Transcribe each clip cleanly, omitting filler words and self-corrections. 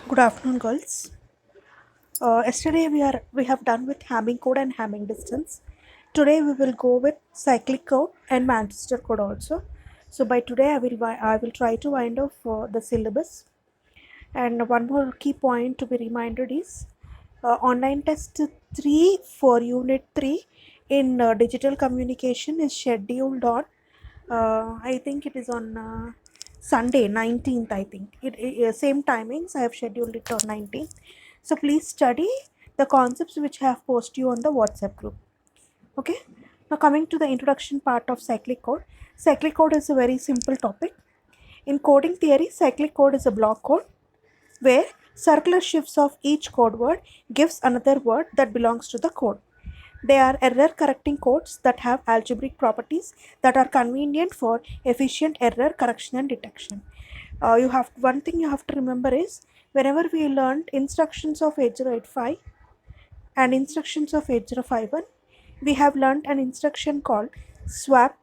Good afternoon, girls. Yesterday we have done with Hamming code and Hamming distance. Today we will go with cyclic code and Manchester code also. So by today I will try to wind off the syllabus. And one more key point to be reminded is online test 3 for unit 3 in digital communication is scheduled on I think it is on Sunday 19th. I think same timings I have scheduled it on 19th. So please study the concepts which I have posted you on the WhatsApp group. Okay. Now coming to the introduction part of cyclic code. Cyclic code is a very simple topic. In coding theory, cyclic code is a block code where circular shifts of each code word gives another word that belongs to the code. They are error correcting codes that have algebraic properties that are convenient for efficient error correction and detection. You have one thing you have to remember is whenever we learned instructions of 8085 and instructions of 8051, we have learned an instruction called swap,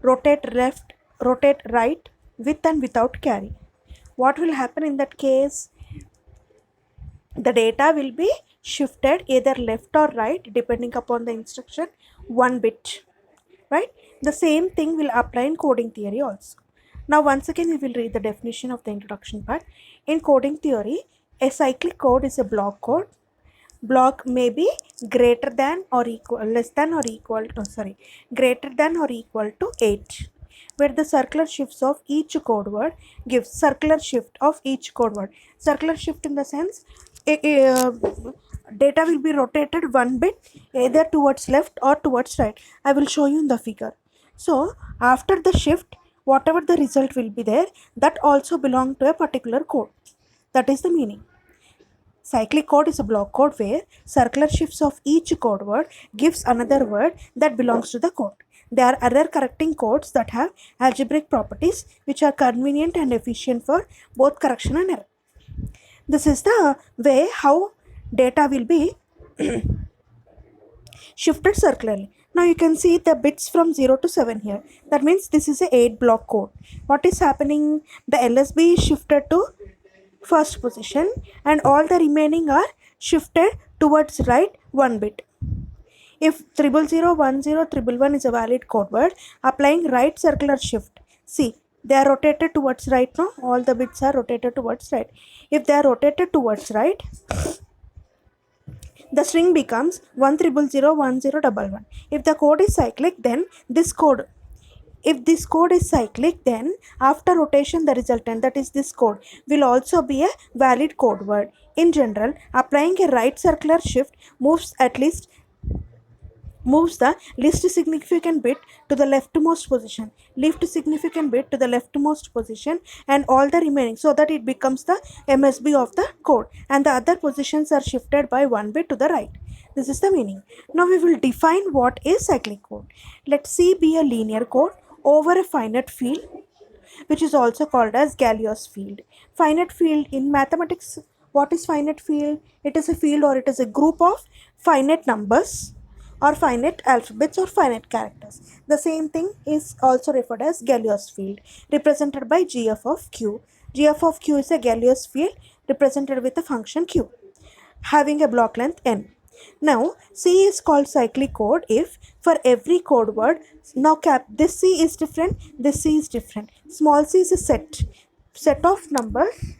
rotate left, rotate right, with and without carry. What will happen in that case? The data will be shifted either left or right depending upon the instruction one bit, right? The same thing will apply in coding theory also. Now once again we will read the definition of the introduction part. In coding theory, a cyclic code is a block code. Block may be greater than or equal, less than or equal to, greater than or equal to 8, where the circular shifts of each code word gives circular shift of each code word. Circular shift in the sense data will be rotated one bit either towards left or towards right. I will show you in the figure. So after the shift, whatever the result will be there, that also belong to a particular code. That is the meaning. Cyclic code is a block code where circular shifts of each code word gives another word that belongs to the code. They are error correcting codes that have algebraic properties which are convenient and efficient for both correction and error. This is the way how data will be shifted circularly. Now you can see the bits from 0 to 7 here. That means this is a 8 block code. What is happening? The LSB is shifted to first position and all the remaining are shifted towards right one bit. If 0001011 is a valid code word, applying right circular shift. See, they are rotated towards right now. All the bits are rotated towards right. If they are rotated towards right, the string becomes 1000101. If the code is cyclic, then this code, if this code is cyclic, then after rotation the resultant, that is this code, will also be a valid code word. In general, applying a right circular shift moves the least significant bit to the leftmost position, and all the remaining, so that it becomes the MSB of the code, and the other positions are shifted by one bit to the right. This is the meaning. Now we will define what is cyclic code. Let C be a linear code over a finite field, which is also called as Galileo's field. Finite field in mathematics, what is finite field? It is a field or it is a group of finite numbers or finite alphabets or finite characters. The same thing is also referred as Galileo's field, represented by GF of Q. GF of Q is a Galileo's field represented with a function Q having a block length n. Now C is called cyclic code if for every code word, now this C is different, this C is different. Small c is a set of numbers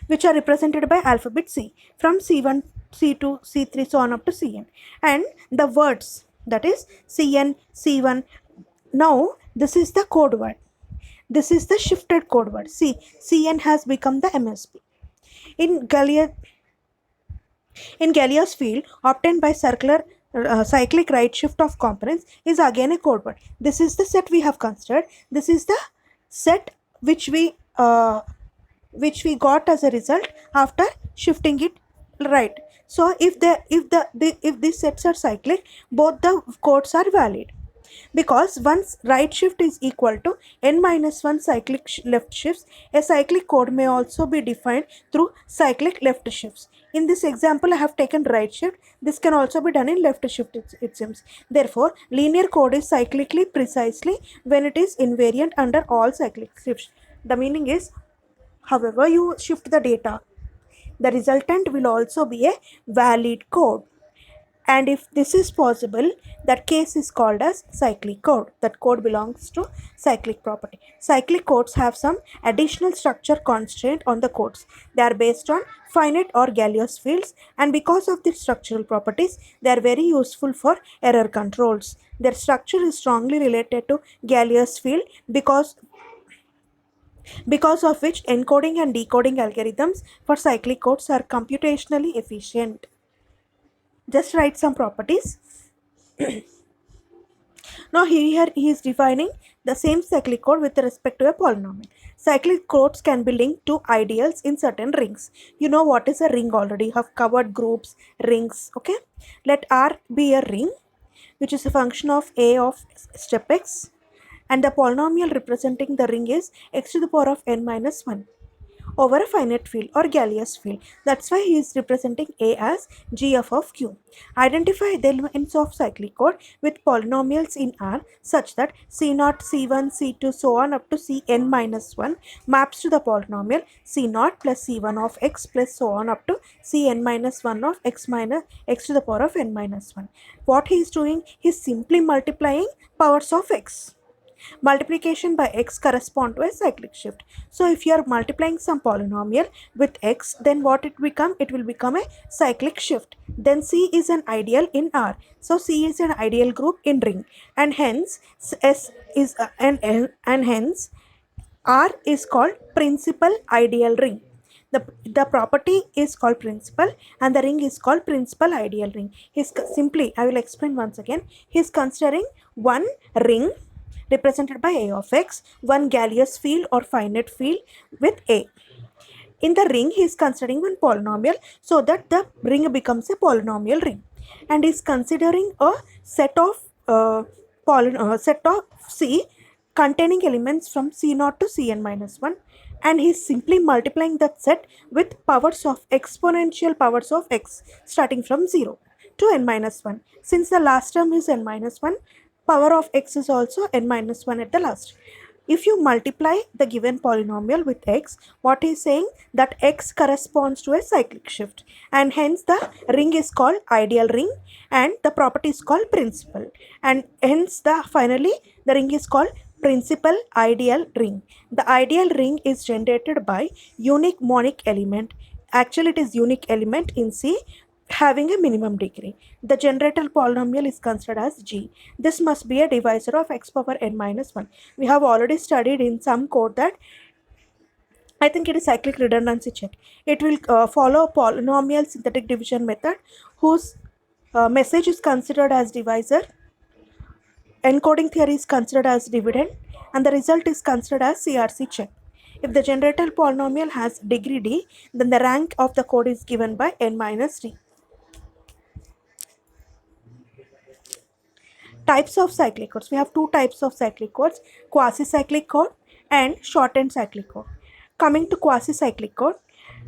which are represented by alphabet C from C1, C2, C3, so on up to Cn. And the words, that is Cn, C1. Now this is the code word. This is the shifted code word. See, Cn has become the MSB. In Galileo's field, obtained by cyclic right shift of components, is again a code word. This is the set we have considered. This is the set which we got as a result after shifting it right. So if these sets are cyclic, both the codes are valid, because once right shift is equal to n minus 1 cyclic left shifts, a cyclic code may also be defined through cyclic left shifts. In this example, I have taken right shift. This can also be done in left shift, it seems. Therefore, linear code is cyclically precisely when it is invariant under all cyclic shifts. The meaning is, however you shift the data, the resultant will also be a valid code. And if this is possible, that case is called as cyclic code. That code belongs to cyclic property. Cyclic codes have some additional structure constraint on the codes. They are based on finite or Gaussian fields, and because of their structural properties, they are very useful for error controls. Their structure is strongly related to Gaussian field because of which encoding and decoding algorithms for cyclic codes are computationally efficient. Just write some properties. Now here he is defining the same cyclic code with respect to a polynomial. Cyclic codes can be linked to ideals in certain rings. You know what is a ring already. You have covered groups, rings. Okay. Let R be a ring which is a function of a of step x, and the polynomial representing the ring is x to the power of n minus 1 over a finite field or Gaussian field. That's why he is representing A as gf of q. Identify the elements of cyclic code with polynomials in R such that C0, C1, C2, so on up to Cn minus 1 maps to the polynomial C0 plus C1 of x plus so on up to Cn minus 1 of x minus x to the power of n minus 1. What he is doing, he is simply multiplying powers of x. Multiplication by x correspond to a cyclic shift. So if you are multiplying some polynomial with x, then what it become? It will become a cyclic shift. Then C is an ideal in R. So C is an ideal group in ring, and hence S is and hence R is called principal ideal ring. The property is called principal and the ring is called principal ideal ring. Simply, I will explain once again. He is considering one ring represented by A of x, one Gaussian field or finite field with A. In the ring, he is considering one polynomial so that the ring becomes a polynomial ring, and is considering a set of set of C containing elements from C0 to Cn minus 1, and he is simply multiplying that set with powers of exponential powers of x starting from 0 to n minus 1. Since the last term is n minus 1, power of x is also n minus 1 at the last. If you multiply the given polynomial with x, what is saying that x corresponds to a cyclic shift, and hence the ring is called ideal ring and the property is called principal, and hence finally the ring is called principal ideal ring. The ideal ring is generated by unique monic element. Actually, it is unique element in C having a minimum degree. The generator polynomial is considered as G. This must be a divisor of x power n minus 1. We have already studied in some code that I think it is cyclic redundancy check. It will follow polynomial synthetic division method whose message is considered as divisor, encoding theory is considered as dividend, and the result is considered as CRC check. If the generator polynomial has degree D, then the rank of the code is given by n minus D. Types of cyclic codes. We have two types of cyclic codes, quasi-cyclic code and shortened cyclic code. Coming to quasi-cyclic code,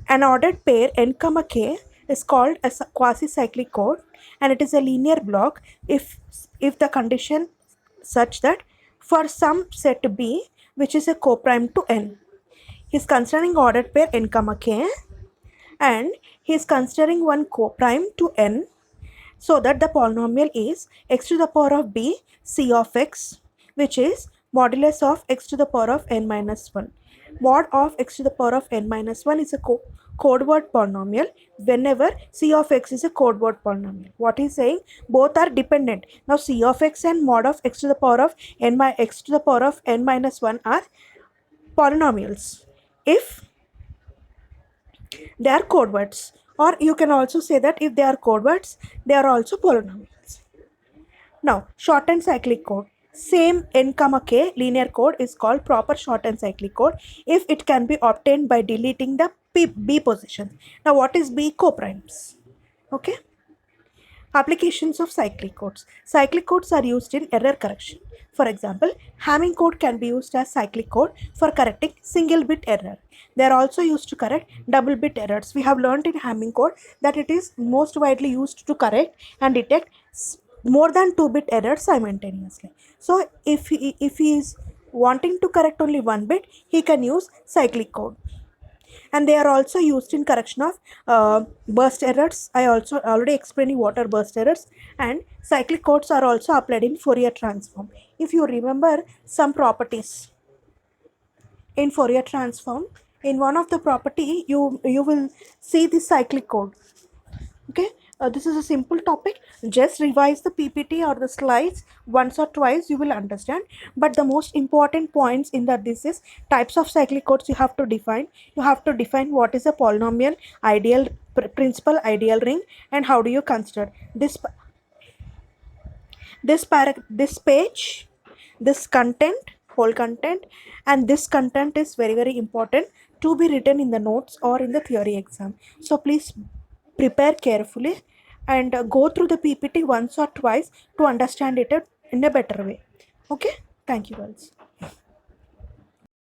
an ordered pair n comma k is called a quasi-cyclic code, and it is a linear block if the condition such that for some set B which is a coprime to n. He is considering ordered pair n comma k and he is considering one coprime to n, so that the polynomial is x to the power of b c of x, which is modulus of x to the power of n minus 1. Mod of x to the power of n minus 1 is a code word polynomial whenever c of x is a code word polynomial. What is saying? Both are dependent. Now c of x and mod of x to the power of x to the power of n minus 1 are polynomials if they are code words, or you can also say that if they are code words, they are also polynomials. Now, shortened cyclic code. Same n comma k linear code is called proper shortened cyclic code if it can be obtained by deleting the b position. Now, what is b? Coprimes. Okay. Applications of cyclic codes. Cyclic codes are used in error correction. For example, Hamming code can be used as cyclic code for correcting single bit error. They are also used to correct double bit errors. We have learned in Hamming code that it is most widely used to correct and detect more than 2-bit errors simultaneously. So if he is wanting to correct only one bit, he can use cyclic code. And they are also used in correction of burst errors. I also already explained you what are burst errors. And cyclic codes are also applied in Fourier transform. If you remember some properties in Fourier transform, in one of the property you will see the cyclic code. Okay, this is a simple topic. Just revise the PPT or the slides once or twice, you will understand. But the most important points in that, this is types of cyclic codes you have to define. You have to define what is a polynomial, ideal, principal, ideal ring, and how do you consider this this page, this content, whole content, and this content is very very important to be written in the notes or in the theory exam. So please prepare carefully and go through the PPT once or twice to understand it in a better way. Okay, thank you guys.